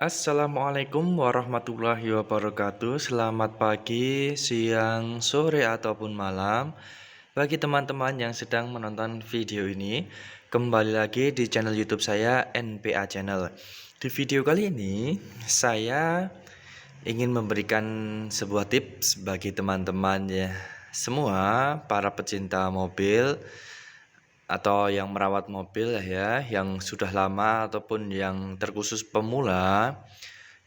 Assalamualaikum warahmatullahi wabarakatuh. Selamat pagi, siang, sore, ataupun malam. Bagi teman-teman yang sedang menonton video ini, kembali lagi di channel YouTube saya, NPA Channel. Di video kali ini, saya ingin memberikan sebuah tips bagi teman-teman ya, semua para pecinta mobil atau yang merawat mobil ya, yang sudah lama ataupun yang terkhusus pemula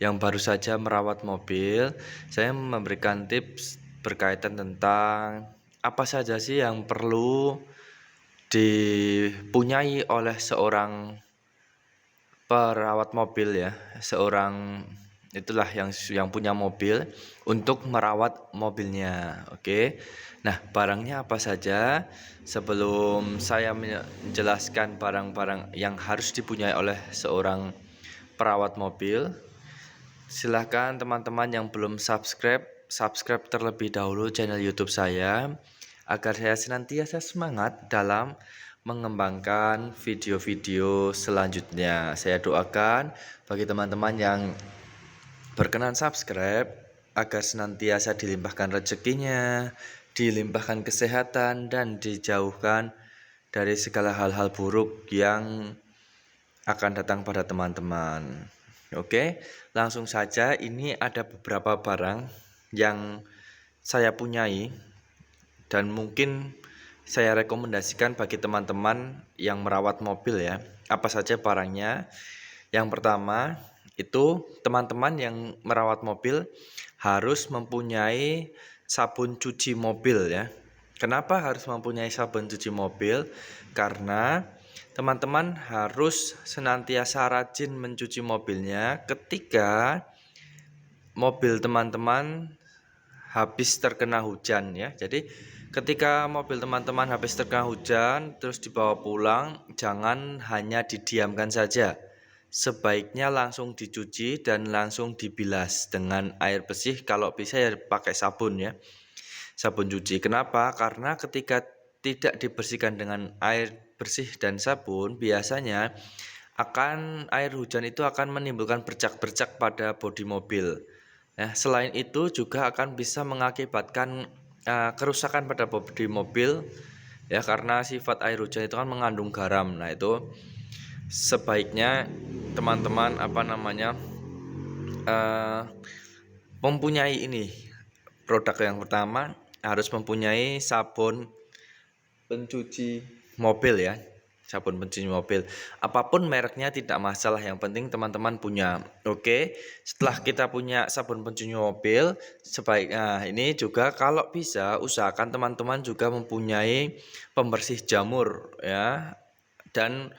yang baru saja merawat mobil. Saya memberikan tips berkaitan tentang apa saja sih yang perlu dipunyai oleh seorang perawat mobil ya, seorang itulah yang punya mobil untuk merawat mobilnya. Oke. Nah, barangnya apa saja? Sebelum saya menjelaskan barang-barang yang harus dipunyai oleh seorang perawat mobil, silahkan teman-teman yang belum subscribe terlebih dahulu channel YouTube saya agar saya senantiasa semangat dalam mengembangkan video-video selanjutnya. Saya doakan bagi teman-teman yang berkenan subscribe agar senantiasa dilimpahkan rezekinya, dilimpahkan kesehatan, dan dijauhkan dari segala hal-hal buruk yang akan datang pada teman-teman. Oke, langsung saja. Ini ada beberapa barang yang saya punyai dan mungkin saya rekomendasikan bagi teman-teman yang merawat mobil ya. Apa saja barangnya? Yang pertama, itu teman-teman yang merawat mobil harus mempunyai sabun cuci mobil ya. Kenapa harus mempunyai sabun cuci mobil? Karena teman-teman harus senantiasa rajin mencuci mobilnya ketika mobil teman-teman habis terkena hujan ya. Jadi ketika mobil teman-teman habis terkena hujan terus dibawa pulang, jangan hanya didiamkan saja. Sebaiknya langsung dicuci dan langsung dibilas dengan air bersih, kalau bisa ya pakai sabun ya. Sabun cuci. Kenapa? Karena ketika tidak dibersihkan dengan air bersih dan sabun, biasanya air hujan itu akan menimbulkan bercak-bercak pada bodi mobil. Nah, selain itu juga akan bisa mengakibatkan kerusakan pada bodi mobil ya, karena sifat air hujan itu kan mengandung garam. Nah, itu sebaiknya teman-teman mempunyai ini. Produk yang pertama harus mempunyai sabun pencuci mobil ya. Sabun pencuci mobil, apapun mereknya tidak masalah, yang penting teman-teman punya. Oke, setelah kita punya sabun pencuci mobil, sebaiknya ini juga kalau bisa usahakan teman-teman juga mempunyai pembersih jamur ya, dan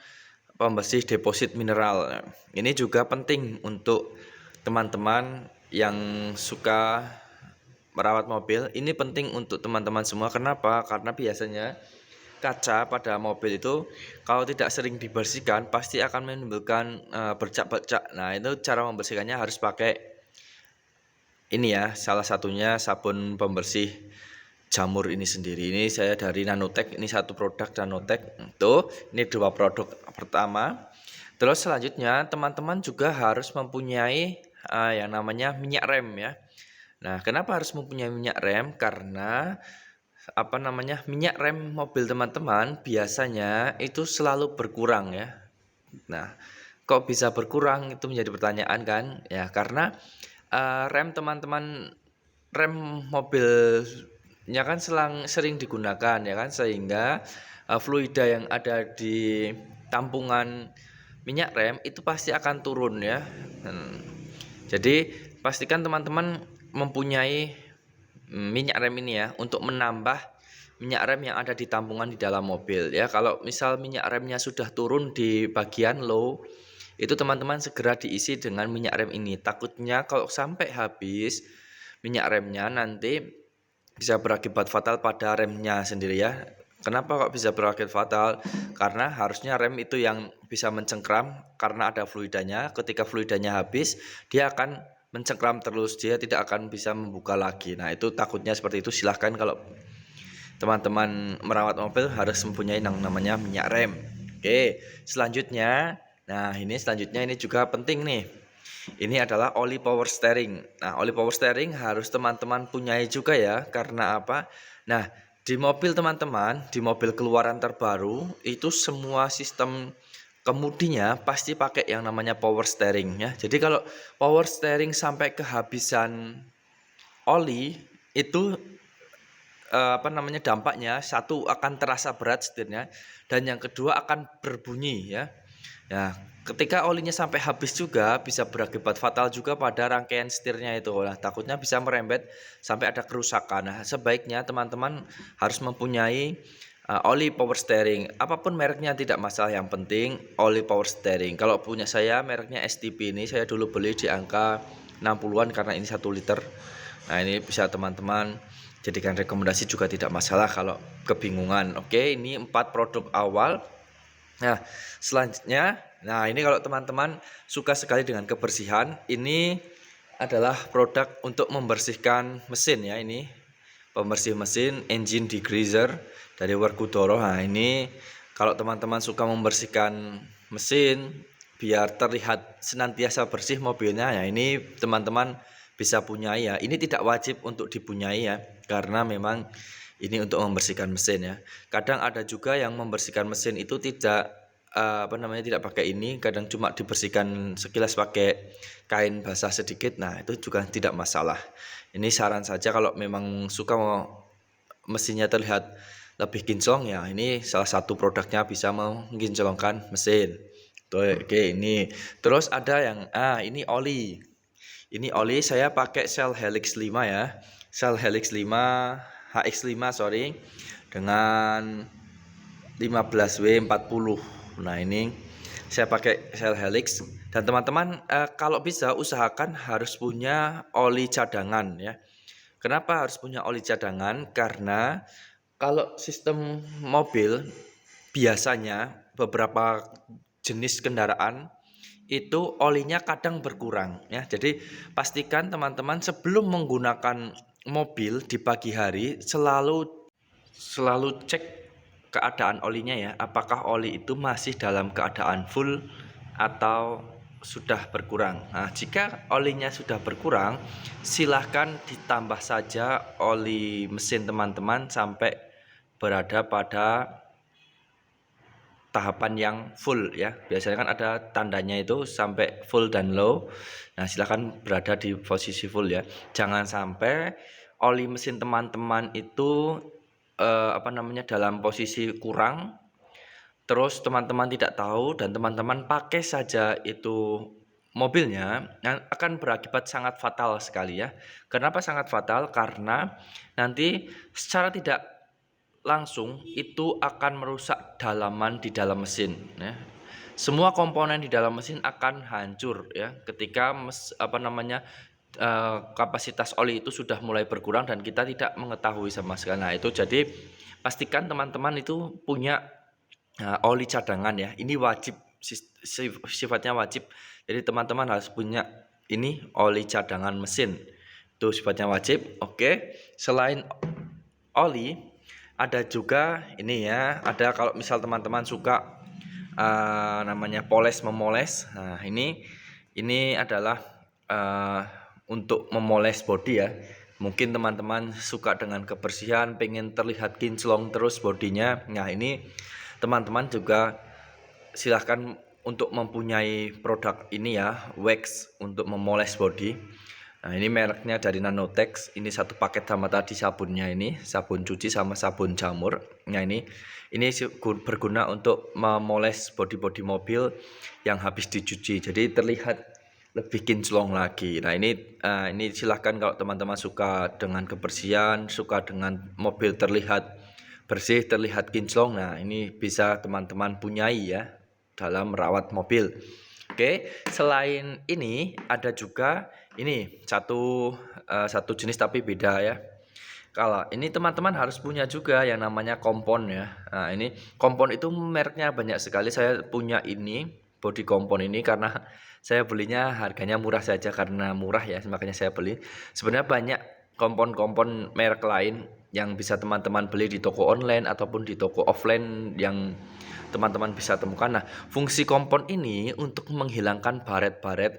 pembersih deposit mineral. Ini juga penting untuk teman-teman yang suka merawat mobil. Ini penting untuk teman-teman semua. Kenapa? Karena biasanya kaca pada mobil itu kalau tidak sering dibersihkan pasti akan menimbulkan bercak-bercak. Nah, itu cara membersihkannya harus pakai ini ya, salah satunya sabun pembersih jamur ini sendiri. Ini saya dari Nanotech, ini satu produk Nanotech. Tuh, ini dua produk pertama. Terus selanjutnya teman-teman juga harus mempunyai yang namanya minyak rem ya. Nah, kenapa harus mempunyai minyak rem? Karena minyak rem mobil teman-teman biasanya itu selalu berkurang ya. Nah, kok bisa berkurang, itu menjadi pertanyaan kan ya, karena rem mobilnya kan sering digunakan ya kan, sehingga fluida yang ada di tampungan minyak rem itu pasti akan turun ya. Jadi pastikan teman-teman mempunyai minyak rem ini ya, untuk menambah minyak rem yang ada di tampungan di dalam mobil ya. Kalau misal minyak remnya sudah turun di bagian low, itu teman-teman segera diisi dengan minyak rem ini. Takutnya kalau sampai habis minyak remnya nanti bisa berakibat fatal pada remnya sendiri ya. Kenapa kok bisa berakibat fatal? Karena harusnya rem itu yang bisa mencengkram, karena ada fluidanya. Ketika fluidanya habis, dia akan mencengkram terus, dia tidak akan bisa membuka lagi. Nah, itu takutnya seperti itu. Silahkan kalau teman-teman merawat mobil harus mempunyai yang namanya minyak rem. Oke, selanjutnya, nah ini selanjutnya ini juga penting nih. Ini adalah oli power steering. Nah, oli power steering harus teman-teman punyai juga ya. Karena apa? Nah, di mobil teman-teman, di mobil keluaran terbaru, itu semua sistem kemudinya pasti pakai yang namanya power steering ya. Jadi kalau power steering sampai kehabisan oli, itu dampaknya satu akan terasa berat setirnya, dan yang kedua akan berbunyi ya. Nah, ketika olinya sampai habis juga bisa berakibat fatal juga pada rangkaian setirnya itu. Nah, takutnya bisa merembet sampai ada kerusakan. Nah, sebaiknya teman-teman harus mempunyai oli power steering. Apapun mereknya tidak masalah, yang penting oli power steering. Kalau punya saya mereknya STP, ini saya dulu beli di angka 60-an karena ini 1 liter. Nah, ini bisa teman-teman jadikan rekomendasi juga, tidak masalah kalau kebingungan. Oke, ini 4 produk awal. Nah, selanjutnya, nah ini kalau teman-teman suka sekali dengan kebersihan, ini adalah produk untuk membersihkan mesin ya. Ini pembersih mesin, engine degreaser dari Workudoro. Nah, ini kalau teman-teman suka membersihkan mesin biar terlihat senantiasa bersih mobilnya, ya ini teman-teman bisa punya ya. Ini tidak wajib untuk dipunyai ya, karena memang ini untuk membersihkan mesin ya. Kadang ada juga yang membersihkan mesin itu tidak tidak pakai ini, kadang cuma dibersihkan sekilas pakai kain basah sedikit. Nah, itu juga tidak masalah. Ini saran saja, kalau memang suka mesinnya terlihat lebih kinclong ya, ini salah satu produknya bisa mengkinclongkan mesin. Oke, ini terus ada yang ini oli. Ini oli saya pakai Shell Helix 5 ya. Shell Helix 5 HX5 sorry, dengan 15W40. Nah, ini saya pakai Shell Helix, dan teman-teman kalau bisa usahakan harus punya oli cadangan ya. Kenapa harus punya oli cadangan? Karena kalau sistem mobil biasanya beberapa jenis kendaraan itu olinya kadang berkurang ya. Jadi pastikan teman-teman sebelum menggunakan mobil di pagi hari selalu cek keadaan olinya ya. Apakah oli itu masih dalam keadaan full atau sudah berkurang. Nah, jika olinya sudah berkurang, silahkan ditambah saja oli mesin teman-teman sampai berada pada tahapan yang full ya. Biasanya kan ada tandanya itu sampai full dan low. Nah, silahkan berada di posisi full ya. Jangan sampai oli mesin teman-teman itu dalam posisi kurang, terus teman-teman tidak tahu dan teman-teman pakai saja itu mobilnya, akan berakibat sangat fatal sekali ya. Kenapa sangat fatal? Karena nanti secara tidak langsung itu akan merusak dalaman di dalam mesin ya. Semua komponen di dalam mesin akan hancur ya ketika kapasitas oli itu sudah mulai berkurang dan kita tidak mengetahui sama sekali. Nah, itu jadi pastikan teman-teman itu punya oli cadangan ya. Ini wajib, sifatnya wajib. Jadi teman-teman harus punya ini oli cadangan mesin. Itu sifatnya wajib. Oke. Selain oli, ada juga ini ya, ada kalau misal teman-teman suka memoles. Nah, ini adalah untuk memoles bodi ya. Mungkin teman-teman suka dengan kebersihan, pengen terlihat kinclong terus bodinya. Nah, ini teman-teman juga silahkan untuk mempunyai produk ini ya, wax untuk memoles bodi. Nah, ini mereknya dari Nanotex. Ini satu paket sama tadi sabunnya, ini sabun cuci sama sabun jamur. Nah, ini berguna untuk memoles bodi-bodi mobil yang habis dicuci. Jadi terlihat lebih kinclong lagi. Nah, ini silahkan kalau teman-teman suka dengan kebersihan, suka dengan mobil terlihat bersih, terlihat kinclong. Nah, ini bisa teman-teman punyai ya dalam merawat mobil. Oke, selain ini ada juga ini satu jenis tapi beda ya. Kalau ini teman-teman harus punya juga yang namanya kompon ya. Nah, ini kompon itu mereknya banyak sekali. Saya punya ini body kompon ini karena saya belinya harganya murah saja, karena murah ya makanya saya beli. Sebenarnya banyak kompon-kompon merek lain yang bisa teman-teman beli di toko online ataupun di toko offline yang teman-teman bisa temukan. Nah, fungsi kompon ini untuk menghilangkan baret-baret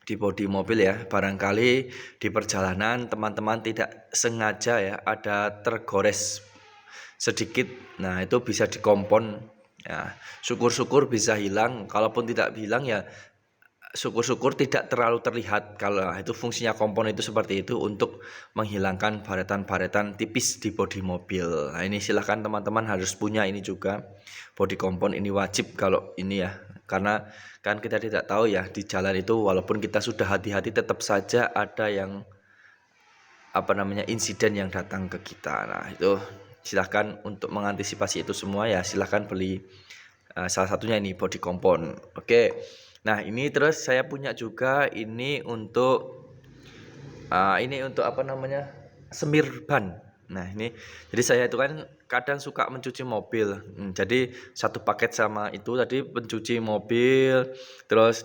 di bodi mobil ya. Barangkali di perjalanan teman-teman tidak sengaja ya ada tergores sedikit. Nah, itu bisa dikompon. Ya, syukur-syukur bisa hilang. Kalaupun tidak hilang ya syukur-syukur tidak terlalu terlihat. Kalau itu fungsinya kompon itu seperti itu untuk menghilangkan baretan-baretan tipis di bodi mobil. Nah, ini silahkan teman-teman harus punya ini juga. Bodi kompon ini wajib kalau ini ya. Karena kan kita tidak tahu ya di jalan itu walaupun kita sudah hati-hati tetap saja ada yang insiden yang datang ke kita. Nah, itu silahkan untuk mengantisipasi itu semua ya silahkan beli salah satunya ini body kompon. Oke. Nah, ini terus saya punya juga ini untuk semir ban. Nah, ini jadi saya itu kan kadang suka mencuci mobil. Jadi satu paket sama itu tadi pencuci mobil, terus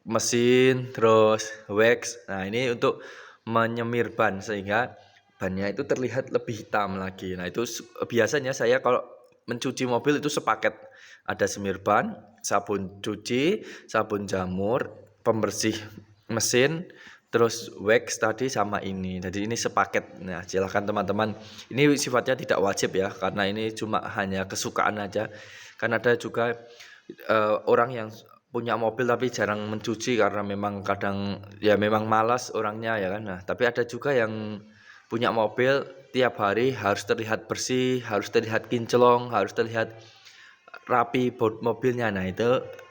mesin, terus wax. Nah, ini untuk menyemir ban sehingga bannya itu terlihat lebih hitam lagi. Nah, itu biasanya saya kalau mencuci mobil itu sepaket. Ada semir ban, sabun cuci, sabun jamur, pembersih mesin, terus wax tadi sama ini. Jadi ini sepaket. Nah, silakan teman-teman. Ini sifatnya tidak wajib ya, karena ini cuma hanya kesukaan aja. Kan ada juga orang yang punya mobil tapi jarang mencuci karena memang kadang ya memang malas orangnya ya kan. Nah, tapi ada juga yang punya mobil tiap hari harus terlihat bersih, harus terlihat kinclong, harus terlihat rapi mobilnya. Nah,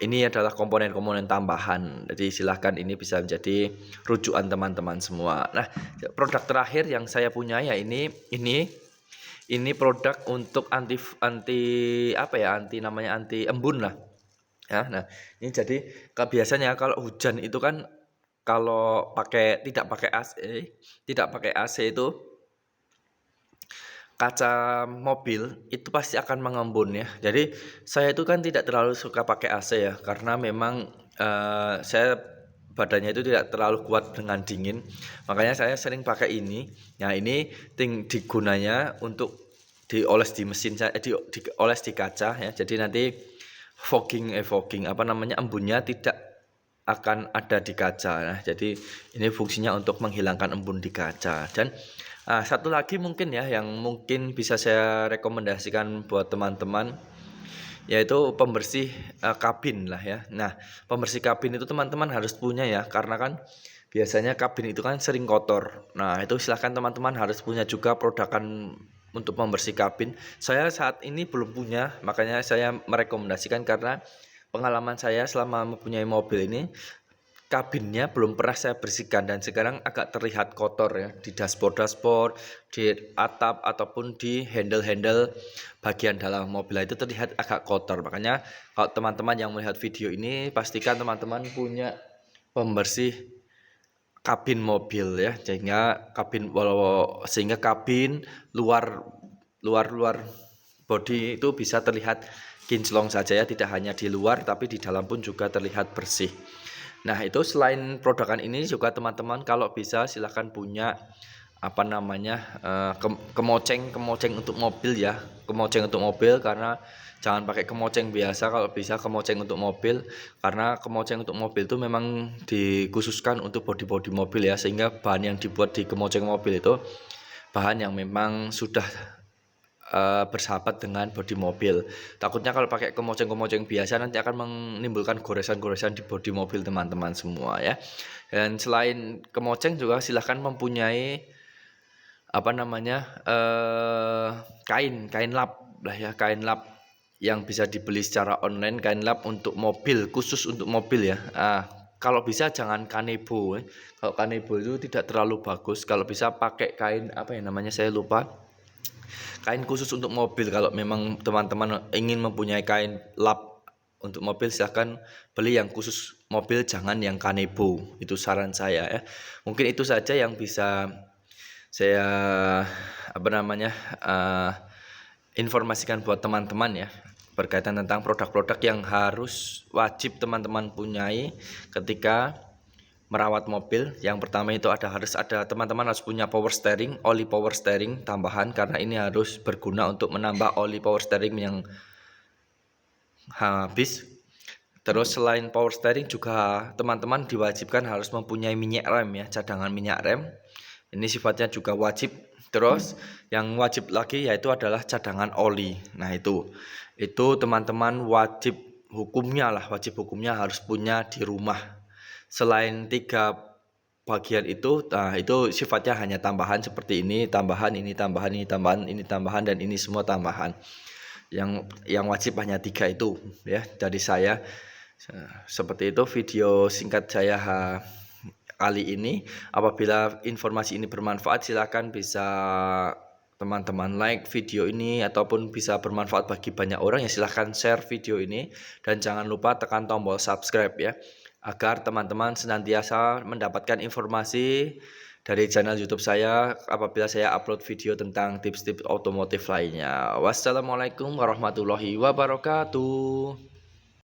ini adalah komponen-komponen tambahan. Jadi silahkan ini bisa menjadi rujukan teman-teman semua. Nah, produk terakhir yang saya punya ya ini produk untuk anti embun lah. Ya, nah ini jadi biasanya kalau hujan itu kan kalau tidak pakai AC itu kaca mobil itu pasti akan mengembun ya. Jadi saya itu kan tidak terlalu suka pakai AC ya karena memang saya badannya itu tidak terlalu kuat dengan dingin. Makanya saya sering pakai ini. Nah, ini digunanya untuk dioles di mesin saya, dioles di kaca ya. Jadi nanti embunnya tidak akan ada di kaca. Nah, jadi ini fungsinya untuk menghilangkan embun di kaca. Dan satu lagi mungkin ya yang mungkin bisa saya rekomendasikan buat teman-teman yaitu pembersih kabin lah ya. Nah, pembersih kabin itu teman-teman harus punya ya karena kan biasanya kabin itu kan sering kotor. Nah, itu silahkan teman-teman harus punya juga produkan untuk pembersih kabin. Saya saat ini belum punya, makanya saya merekomendasikan karena pengalaman saya selama mempunyai mobil ini kabinnya belum pernah saya bersihkan dan sekarang agak terlihat kotor ya di dashboard, di atap ataupun di handle bagian dalam mobil itu terlihat agak kotor. Makanya kalau teman-teman yang melihat video ini pastikan teman-teman punya pembersih kabin mobil ya sehingga kabin luar bodi itu bisa terlihat kinclong saja ya, tidak hanya di luar tapi di dalam pun juga terlihat bersih. Nah, itu selain produkan ini juga teman-teman kalau bisa silahkan punya kemoceng untuk mobil ya. Kemoceng untuk mobil karena jangan pakai kemoceng biasa, kalau bisa kemoceng untuk mobil karena kemoceng untuk mobil itu memang dikhususkan untuk bodi-bodi mobil ya, sehingga bahan yang dibuat di kemoceng mobil itu bahan yang memang sudah bersahabat dengan bodi mobil. Takutnya kalau pakai kemoceng biasa nanti akan menimbulkan goresan-goresan di bodi mobil teman-teman semua ya. Dan selain kemoceng juga silahkan mempunyai kain lap lah ya, kain lap yang bisa dibeli secara online, kain lap untuk mobil, khusus untuk mobil ya. Kalau bisa jangan kanebo. Kalau kanebo itu tidak terlalu bagus. Kalau bisa pakai kain saya lupa. Kain khusus untuk mobil. Kalau memang teman-teman ingin mempunyai kain lap untuk mobil silahkan beli yang khusus mobil, jangan yang kanebo. Itu saran saya ya. Mungkin itu saja yang bisa saya informasikan buat teman-teman ya berkaitan tentang produk-produk yang harus wajib teman-teman punyai ketika merawat mobil. Yang pertama itu teman-teman harus punya power steering, oli power steering tambahan karena ini harus berguna untuk menambah oli power steering yang habis. Terus selain power steering juga teman-teman diwajibkan harus mempunyai minyak rem ya, cadangan minyak rem. Ini sifatnya juga wajib. Terus yang wajib lagi yaitu adalah cadangan oli. Nah itu teman-teman wajib hukumnya harus punya di rumah. Selain 3 bagian itu, nah itu sifatnya hanya tambahan seperti ini, tambahan, ini tambahan, ini tambahan, ini tambahan, dan ini semua tambahan. Yang wajib hanya 3 itu ya dari saya. Seperti itu video singkat saya kali ini. Apabila informasi ini bermanfaat, silakan bisa teman-teman like video ini, ataupun bisa bermanfaat bagi banyak orang ya silahkan share video ini, dan jangan lupa tekan tombol subscribe ya, agar teman-teman senantiasa mendapatkan informasi dari channel YouTube saya apabila saya upload video tentang tips-tips otomotif lainnya. Wassalamualaikum warahmatullahi wabarakatuh.